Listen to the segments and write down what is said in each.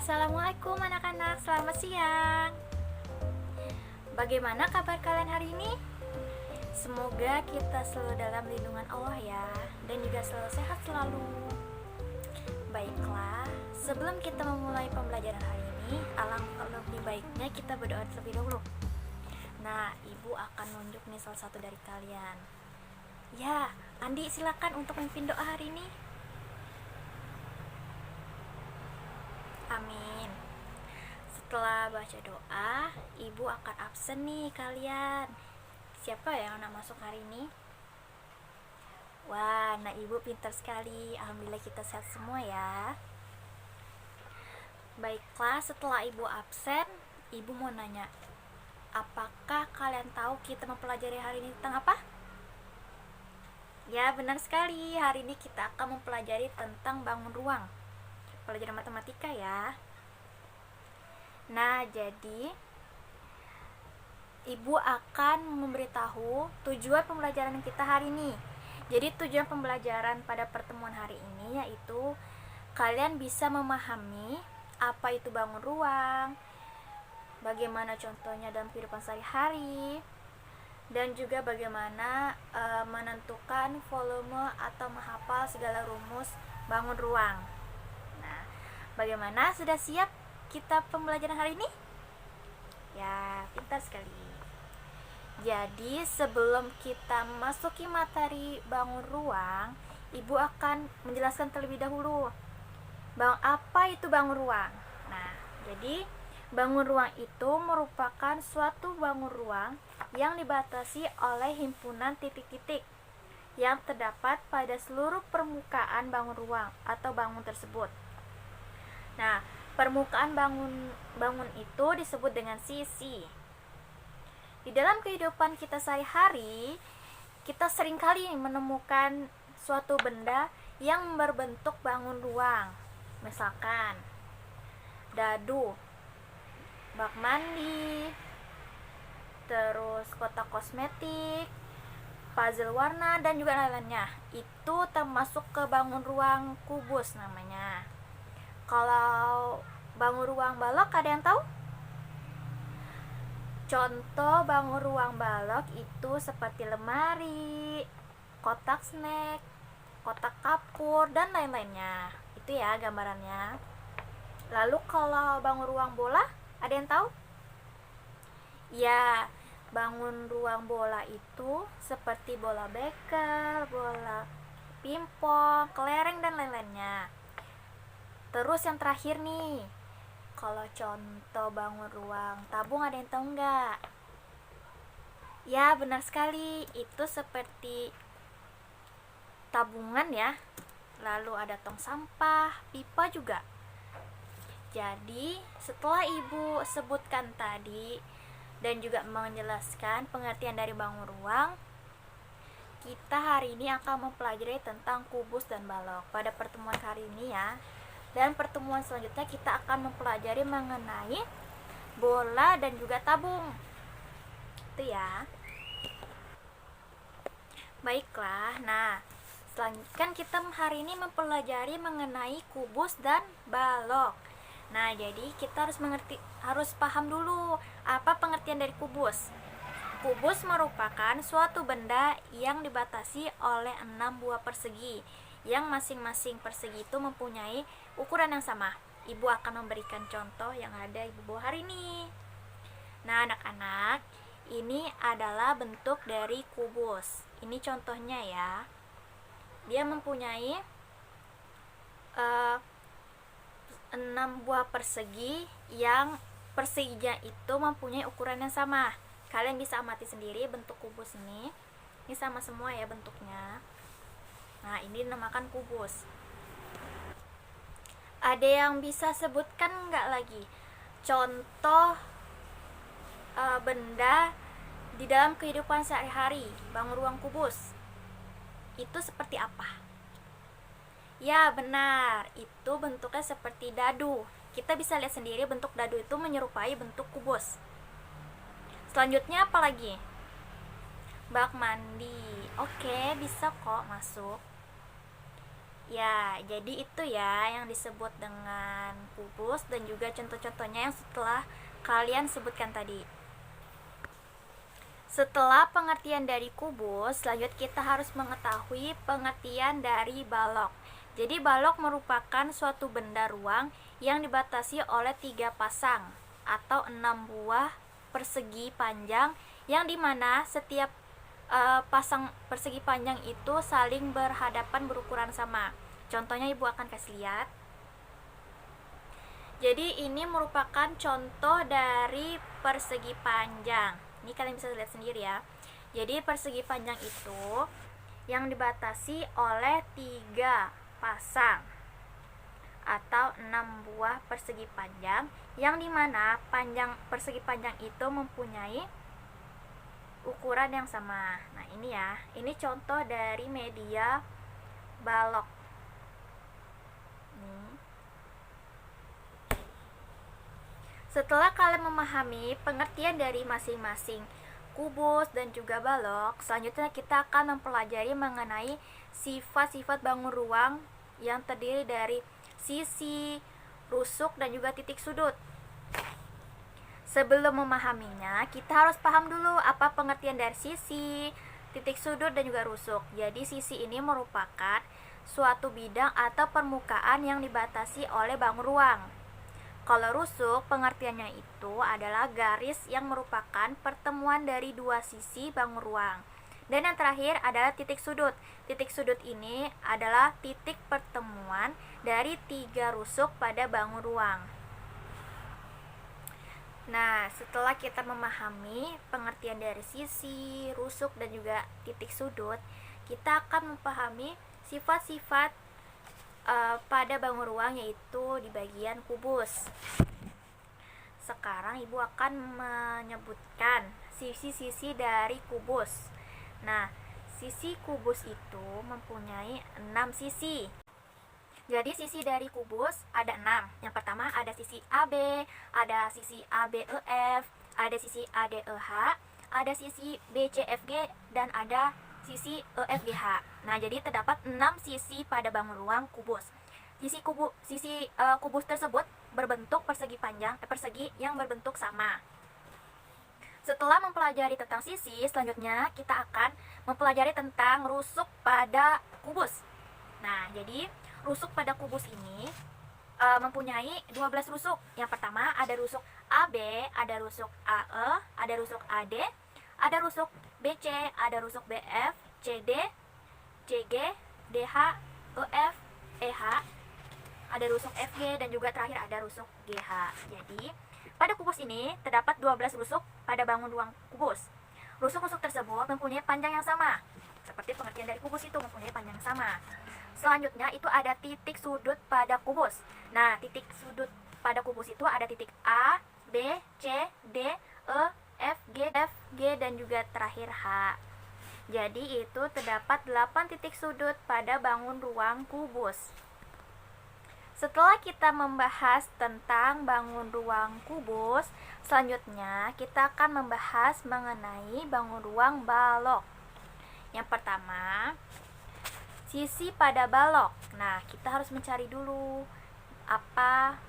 Assalamualaikum anak-anak, selamat siang. Bagaimana kabar kalian hari ini? Semoga kita selalu dalam lindungan Allah ya, dan juga selalu sehat selalu. Baiklah, sebelum kita memulai pembelajaran hari ini, alangkah lebih baiknya kita berdoa terlebih dahulu. Nah, ibu akan nunjuk nih salah satu dari kalian. Ya, Andi silakan untuk memimpin doa hari ini. Amin. Setelah baca doa, ibu akan absen nih kalian. Siapa yang nak masuk hari ini? Wah, nah ibu pintar sekali. Alhamdulillah kita sehat semua ya. Baiklah, setelah ibu absen, ibu mau nanya, apakah kalian tahu kita mempelajari hari ini tentang apa? Ya, benar sekali. Hari ini kita akan mempelajari tentang bangun ruang. Pelajaran matematika ya. Nah, jadi ibu akan memberitahu tujuan pembelajaran kita hari ini. Jadi tujuan pembelajaran pada pertemuan hari ini yaitu kalian bisa memahami apa itu bangun ruang, bagaimana contohnya dalam kehidupan sehari-hari, dan juga bagaimana menentukan volume atau menghafal segala rumus bangun ruang. Nah, bagaimana? Sudah siap kita pembelajaran hari ini? Ya, pintar sekali. Jadi, sebelum kita memasuki materi bangun ruang, ibu akan menjelaskan terlebih dahulu apa itu bangun ruang. Nah, jadi bangun ruang itu merupakan suatu bangun ruang yang dibatasi oleh himpunan titik-titik yang terdapat pada seluruh permukaan bangun ruang atau bangun tersebut. Nah, permukaan bangun itu disebut dengan sisi. Di dalam kehidupan kita sehari-hari, kita seringkali menemukan suatu benda yang berbentuk bangun ruang. Misalkan dadu, bak mandi, terus kotak kosmetik, puzzle warna, dan juga lain-lainnya. Itu termasuk ke bangun ruang kubus namanya. Kalau bangun ruang balok ada yang tahu? Contoh bangun ruang balok itu seperti lemari, kotak snack, kotak kapur, dan lain-lainnya. Itu ya gambarannya. Lalu kalau bangun ruang bola, ada yang tahu? Ya, bangun ruang bola itu seperti bola bekel, bola pingpong, kelereng, dan lain-lainnya. Terus yang terakhir nih, kalau contoh bangun ruang tabung ada yang tahu nggak? Ya, benar sekali, itu seperti tabungan ya. Lalu ada tong sampah, pipa juga. Jadi, setelah ibu sebutkan tadi dan juga menjelaskan pengertian dari bangun ruang, kita hari ini akan mempelajari tentang kubus dan balok pada pertemuan hari ini ya. Dan pertemuan selanjutnya kita akan mempelajari mengenai bola dan juga tabung. Itu ya. Baiklah, nah selanjutnya kita hari ini mempelajari mengenai kubus dan balok. Nah, jadi kita harus paham dulu apa pengertian dari kubus. Kubus merupakan suatu benda yang dibatasi oleh 6 buah persegi, yang masing-masing persegi itu mempunyai ukuran yang sama. Ibu akan memberikan contoh yang ada ibu bawa hari ini. Nah, anak-anak, ini adalah bentuk dari kubus. Ini contohnya ya. Dia mempunyai 6 buah persegi yang perseginya itu mempunyai ukuran yang sama. Kalian bisa amati sendiri bentuk kubus ini. Ini sama semua ya bentuknya. Nah, ini dinamakan kubus. Ada yang bisa sebutkan nggak lagi contoh benda di dalam kehidupan sehari-hari bangun ruang kubus itu seperti apa? Ya, benar, itu bentuknya seperti dadu. Kita bisa lihat sendiri bentuk dadu itu menyerupai bentuk kubus. Selanjutnya apa lagi? Bak mandi. Oke, bisa kok masuk. Ya, jadi itu ya yang disebut dengan kubus dan juga contoh-contohnya yang setelah kalian sebutkan tadi. Setelah pengertian dari kubus, selanjutnya kita harus mengetahui pengertian dari balok. Jadi balok merupakan suatu benda ruang yang dibatasi oleh 3 pasang atau 6 buah persegi panjang, yang dimana setiap pasang persegi panjang itu saling berhadapan berukuran sama. Contohnya ibu akan kasih lihat. Jadi ini merupakan contoh dari persegi panjang. Ini kalian bisa lihat sendiri ya. Jadi persegi panjang itu yang dibatasi oleh 3 pasang atau 6 buah persegi panjang, yang dimana panjang persegi panjang itu mempunyai ukuran yang sama. Nah ini ya, ini contoh dari media balok. Setelah kalian memahami pengertian dari masing-masing kubus dan juga balok, selanjutnya kita akan mempelajari mengenai sifat-sifat bangun ruang yang terdiri dari sisi, rusuk, dan juga titik sudut. Sebelum memahaminya, kita harus paham dulu apa pengertian dari sisi, titik sudut, dan juga rusuk. Jadi sisi ini merupakan suatu bidang atau permukaan yang dibatasi oleh bangun ruang. Kalau rusuk, pengertiannya itu adalah garis yang merupakan pertemuan dari 2 sisi bangun ruang. Dan yang terakhir adalah titik sudut. Titik sudut ini adalah titik pertemuan dari 3 rusuk pada bangun ruang. Nah, setelah kita memahami pengertian dari sisi, rusuk, dan juga titik sudut, kita akan memahami sifat-sifat pada bangun ruang, yaitu di bagian kubus. Sekarang ibu akan menyebutkan sisi-sisi dari kubus. Nah, sisi kubus itu mempunyai 6 sisi. Jadi sisi dari kubus ada 6. Yang pertama ada sisi AB, ada sisi ABEF, ada sisi ADEH, ada sisi BCFG, dan ada sisi EFGH. Nah, jadi terdapat 6 sisi pada bangun ruang kubus. Sisi kubus tersebut berbentuk persegi panjang, persegi yang berbentuk sama. Setelah mempelajari tentang sisi, selanjutnya kita akan mempelajari tentang rusuk pada kubus. Nah, jadi rusuk pada kubus ini mempunyai 12 rusuk. Yang pertama ada rusuk AB, ada rusuk AE, ada rusuk AD, ada rusuk BC, ada rusuk BF, CD, CG, DH, EF, EH, ada rusuk FG, dan juga terakhir ada rusuk GH. Jadi pada kubus ini terdapat 12 rusuk pada bangun ruang kubus. Rusuk-rusuk tersebut mempunyai panjang yang sama. Seperti pengertian dari kubus itu mempunyai panjang yang sama. Selanjutnya itu ada titik sudut pada kubus. Nah, titik sudut pada kubus itu ada titik A, B, C, D, E, F, G, dan juga terakhir H. Jadi itu terdapat 8 titik sudut pada bangun ruang kubus. Setelah kita membahas tentang bangun ruang kubus, selanjutnya kita akan membahas mengenai bangun ruang balok. Yang pertama, sisi pada balok. Nah, kita harus mencari dulu apa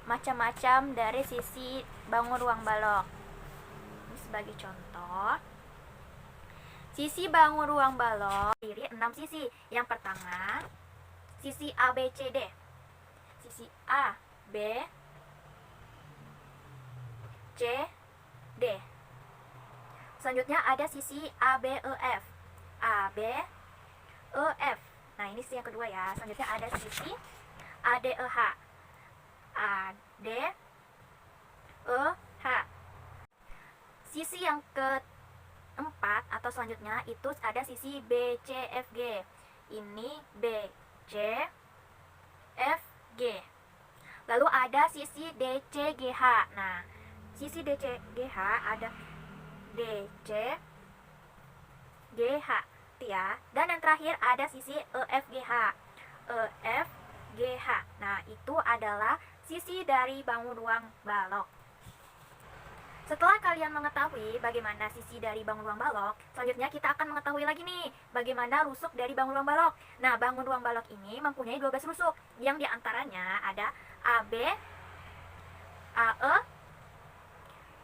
macam-macam dari sisi bangun ruang balok. Ini sebagai contoh, sisi bangun ruang balok terdiri 6 sisi. Yang pertama, sisi ABCD. Sisi A, B, C, D. Selanjutnya ada sisi ABEF. AB, EF. Nah, ini sisi yang kedua ya. Selanjutnya ada sisi ADEH. AD, EH. Sisi yang keempat atau selanjutnya itu ada sisi BCFG. Ini BC, FG. Lalu ada sisi DCGH. Nah, sisi DCGH ada DC, GH ya. Dan yang terakhir ada sisi EFGH. EFGH. Nah, itu adalah sisi dari bangun ruang balok. Setelah kalian mengetahui bagaimana sisi dari bangun ruang balok, selanjutnya kita akan mengetahui lagi nih bagaimana rusuk dari bangun ruang balok. Nah, bangun ruang balok ini mempunyai 12 rusuk, yang diantaranya ada AB, AE,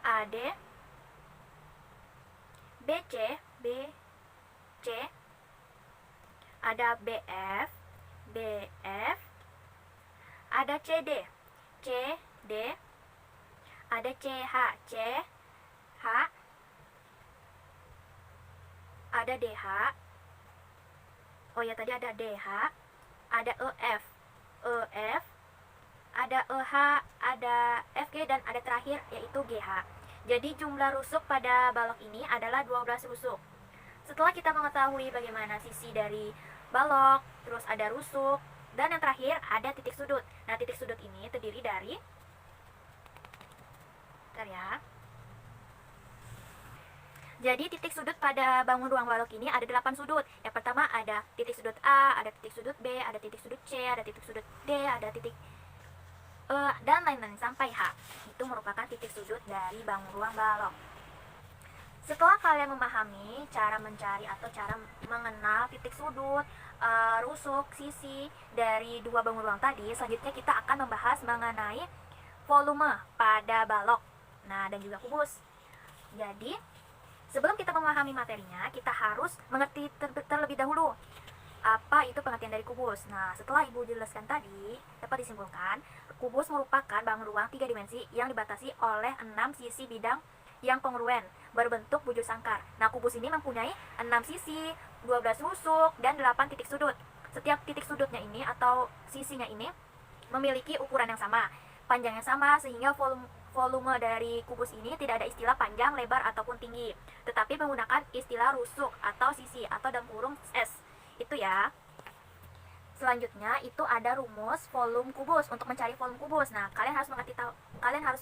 AD, BC, BC, ada BF, BF, ada CD, CD, ada CH, CH, ada DH, oh ya tadi ada DH, ada EF, EF, ada EH, ada FG, dan ada terakhir yaitu GH. Jadi jumlah rusuk pada balok ini adalah 12 rusuk. Setelah kita mengetahui bagaimana sisi dari balok, terus ada rusuk, dan yang terakhir ada titik sudut. Nah, titik sudut ini terdiri dari ya. Jadi titik sudut pada bangun ruang balok ini ada 8 sudut. Yang pertama ada titik sudut A, ada titik sudut B, ada titik sudut C, ada titik sudut D, ada titik E, dan lain-lain sampai H. Itu merupakan titik sudut dari bangun ruang balok. Setelah kalian memahami cara mencari atau cara mengenal titik sudut, rusuk, sisi dari dua bangun ruang tadi, selanjutnya kita akan membahas mengenai volume pada balok, nah dan juga kubus. Jadi sebelum kita memahami materinya, kita harus mengerti terlebih dahulu apa itu pengertian dari kubus. Nah, setelah ibu jelaskan tadi, dapat disimpulkan kubus merupakan bangun ruang 3 dimensi yang dibatasi oleh 6 sisi bidang yang kongruen berbentuk bujur sangkar. Nah, kubus ini mempunyai 6 sisi, 12 rusuk, dan 8 titik sudut. Setiap titik sudutnya ini atau sisinya ini memiliki ukuran yang sama, panjangnya sama, sehingga volume dari kubus ini tidak ada istilah panjang, lebar, ataupun tinggi, tetapi menggunakan istilah rusuk atau sisi atau dalam kurung S. Itu ya. Selanjutnya itu ada rumus volume kubus. Untuk mencari volume kubus, nah kalian harus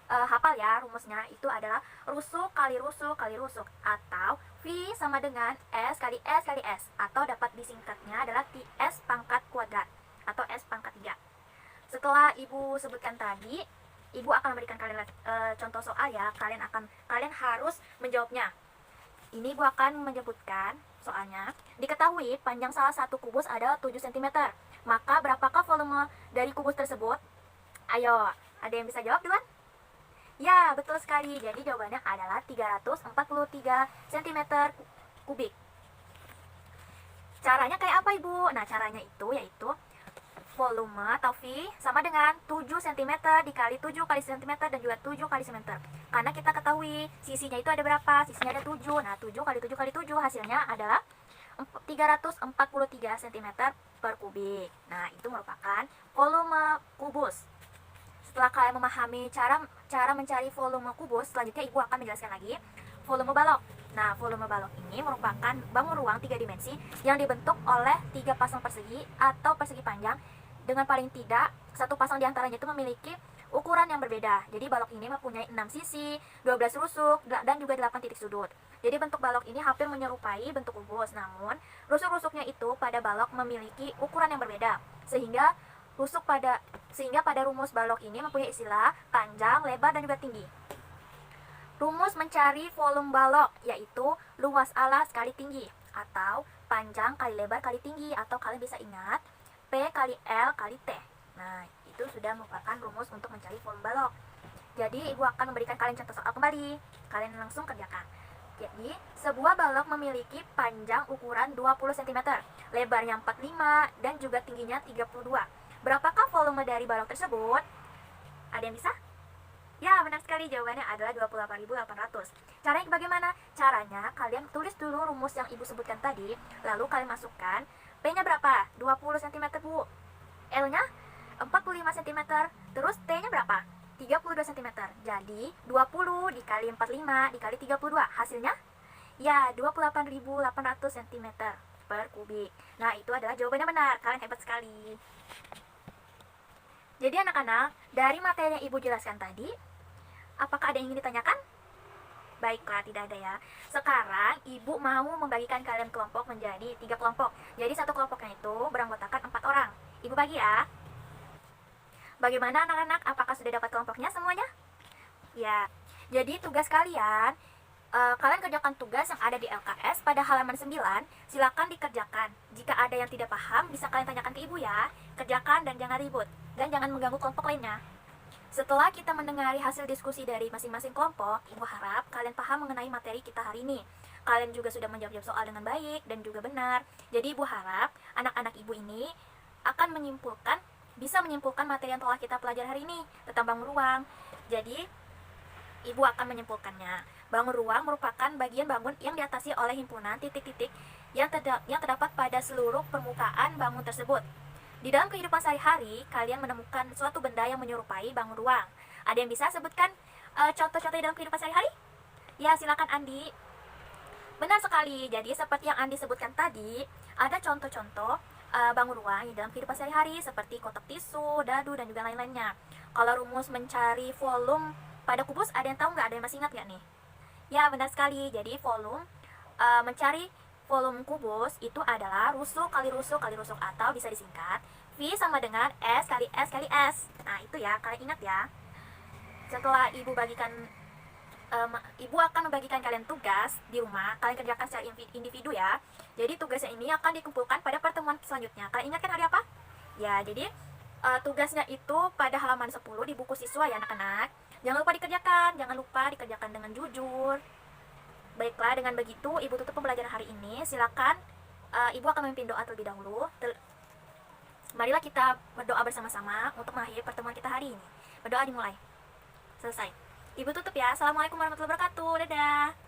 hafal ya rumusnya. Itu adalah rusuk kali rusuk atau V sama dengan S kali S kali S, atau dapat disingkatnya adalah TS pangkat kuadrat atau S pangkat 3. Setelah ibu sebutkan tadi, ibu akan memberikan kalian contoh soal ya. Kalian harus menjawabnya. Ini ibu akan menyebutkan soalnya. Diketahui panjang salah satu kubus adalah 7 cm. Maka berapakah volume dari kubus tersebut? Ayo, ada yang bisa jawab duluan? Ya, betul sekali. Jadi jawabannya adalah 343 cm kubik. Caranya kayak apa ibu? Nah, caranya itu yaitu volume atau V sama dengan 7 cm dikali 7 kali cm dan juga 7 kali cm. Karena kita ketahui sisinya itu ada berapa? Sisinya ada 7. Nah, 7 kali 7 kali 7 hasilnya adalah 343 cm per kubik. Nah, itu merupakan volume kubus. Setelah kalian memahami cara mencari volume kubus, selanjutnya ibu akan menjelaskan lagi volume balok. Nah, volume balok ini merupakan bangun ruang 3 dimensi yang dibentuk oleh 3 pasang persegi atau persegi panjang, dengan paling tidak satu pasang diantaranya itu memiliki ukuran yang berbeda. Jadi balok ini mempunyai 6 sisi, 12 rusuk, dan juga 8 titik sudut. Jadi bentuk balok ini hampir menyerupai bentuk kubus, namun rusuk-rusuknya itu pada balok memiliki ukuran yang berbeda. Sehingga pada rumus balok ini mempunyai istilah panjang, lebar, dan juga tinggi. Rumus mencari volume balok yaitu luas alas kali tinggi, atau panjang kali lebar kali tinggi, atau kalian bisa ingat P kali L kali T. Nah, itu sudah merupakan rumus untuk mencari volume balok. Jadi, ibu akan memberikan kalian contoh soal kembali. Kalian langsung kerjakan. Jadi, sebuah balok memiliki panjang ukuran 20 cm, lebarnya 45, dan juga tingginya 32. Berapakah volume dari balok tersebut? Ada yang bisa? Ya, benar sekali, jawabannya adalah 28.800. Caranya bagaimana? Caranya, kalian tulis dulu rumus yang ibu sebutkan tadi, lalu kalian masukkan P-nya berapa? 20 cm, Bu. L-nya 45 cm. Terus T-nya berapa? 32 cm. Jadi 20 dikali 45 dikali 32. Hasilnya? Ya, 28.800 cm per kubik. Nah, itu adalah jawabannya benar. Kalian hebat sekali. Jadi anak-anak, dari materi yang ibu jelaskan tadi, apakah ada yang ingin ditanyakan? Baiklah, tidak ada ya. Sekarang ibu mau membagikan kalian kelompok menjadi 3 kelompok. Jadi satu kelompoknya itu beranggotakan 4 orang. Ibu bagi ya. Bagaimana anak-anak? Apakah sudah dapat kelompoknya semuanya? Ya. Jadi tugas kalian, kalian kerjakan tugas yang ada di LKS pada halaman 9. Silakan dikerjakan. Jika ada yang tidak paham, bisa kalian tanyakan ke ibu ya. Kerjakan dan jangan ribut, dan jangan mengganggu kelompok lainnya. Setelah kita mendengar hasil diskusi dari masing-masing kelompok, ibu harap kalian paham mengenai materi kita hari ini. Kalian juga sudah menjawab soal dengan baik dan juga benar. Jadi ibu harap anak-anak ibu ini akan bisa menyimpulkan materi yang telah kita pelajari hari ini tentang bangun ruang. Jadi ibu akan menyimpulkannya. Bangun ruang merupakan bagian bangun yang diatasi oleh himpunan titik-titik yang terdapat pada seluruh permukaan bangun tersebut. Di dalam kehidupan sehari-hari, kalian menemukan suatu benda yang menyerupai bangun ruang. Ada yang bisa sebutkan contoh-contoh di dalam kehidupan sehari-hari? Ya, silakan Andi. Benar sekali. Jadi seperti yang Andi sebutkan tadi, ada contoh-contoh bangun ruang di dalam kehidupan sehari-hari seperti kotak tisu, dadu, dan juga lain-lainnya. Kalau rumus mencari volume pada kubus, ada yang tahu nggak? Ada yang masih ingat nggak nih? Ya, benar sekali. Jadi mencari volume kubus itu adalah rusuk kali rusuk kali rusuk, atau bisa disingkat V sama dengan S kali S kali S. Nah itu ya, kalian ingat ya. Setelah ibu akan membagikan kalian tugas di rumah. Kalian kerjakan secara individu ya. Jadi tugasnya ini akan dikumpulkan pada pertemuan selanjutnya. Kalian ingat kan hari apa? Ya, jadi tugasnya itu pada halaman 10 di buku siswa ya anak-anak. Jangan lupa dikerjakan dengan jujur. Baiklah, dengan begitu ibu tutup pembelajaran hari ini. Silakan, ibu akan memimpin doa terlebih dahulu. Marilah kita berdoa bersama-sama untuk mengakhiri pertemuan kita hari ini. Berdoa dimulai. Selesai. Ibu tutup ya. Assalamualaikum warahmatullahi wabarakatuh. Dadah.